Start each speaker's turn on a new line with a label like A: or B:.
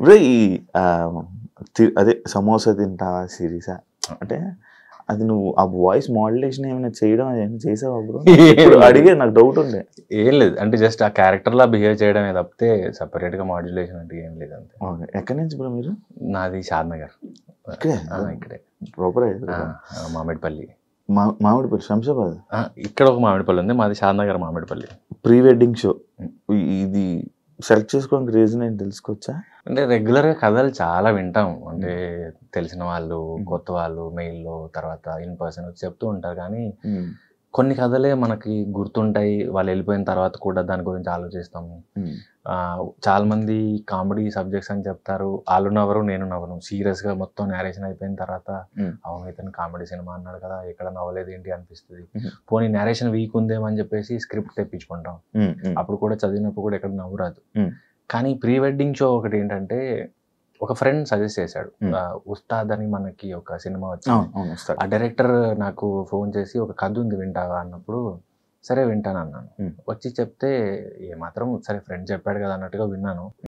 A: Bro ఈ అదే సమోసా తింటావా సిరీసా అంటే అది నువ్వు ఆ వాయిస్ మాడ్యులేషన్ ఏమైనా చేయడం ఏమైనా చేసావా బ్రో? ఇప్పుడు అడిగే నాకు డౌట్ ఉండే.
B: ఏం లేదు, అంటే జస్ట్ ఆ క్యారెక్టర్లా బిహేవ్ చేయడమే తప్పితే సపరేట్గా మాడ్యులేషన్ అంటే ఏం లేదు అంతే.
A: ఓకే, ఎక్కడి నుంచి బ్రో మీరు?
B: నాది షాద్నగర్.
A: ఇక్కడే
B: ఇక్కడే
A: ప్రాపర్
B: మామిడిపల్లి.
A: మామిడిపల్లి శంషాబాద్.
B: ఇక్కడ ఒక మామిడిపల్లి ఉంది, మాది Shadnagar Mamidipalli.
A: Pre wedding show ఇది సెలెక్ట్ చేసుకోవడానికి రీజన్ ఏంటి తెలుసుకోవచ్చా?
B: అంటే రెగ్యులర్గా కథలు చాలా వింటాం, అంటే తెలిసిన వాళ్ళు, కొత్త వాళ్ళు మెయిల్లో, తర్వాత ఇన్ పర్సన్ వచ్చి చెప్తూ ఉంటారు. కానీ కొన్ని కథలే మనకి గుర్తుంటాయి, వాళ్ళు వెళ్ళిపోయిన తర్వాత కూడా దాని గురించి ఆలోచిస్తాము. చాలా మంది కామెడీ సబ్జెక్ట్స్ అని చెప్తారు, వాళ్ళు నవ్వరు నేను నవ్వను. సీరియస్గా మొత్తం నేరేషన్ అయిపోయిన తర్వాత అవును ఇతను కామెడీ సినిమా అన్నాడు కదా, ఎక్కడ నవ్వలేదు ఏంటి అనిపిస్తుంది. పోనీ నేరేషన్ వీక్ ఉందేమని చెప్పేసి స్క్రిప్ట్ తెప్పించుకుంటాం, అప్పుడు కూడా చదివినప్పుడు కూడా ఎక్కడ నవ్వు రాదు. కానీ ప్రీ వెడ్డింగ్ షో ఒకటి ఏంటంటే, ఒక ఫ్రెండ్ సజెస్ట్ చేశాడు, ఉస్తాద్ అని మనకి ఒక సినిమా వచ్చింది. ఆ డైరెక్టర్ నాకు ఫోన్ చేసి ఒక కథ ఉంది వింటావా అన్నప్పుడు సరే వింటాను అన్నాను. వచ్చి చెప్తే ఏమాత్రం సరే ఫ్రెండ్ చెప్పాడు కదా అన్నట్టుగా విన్నాను.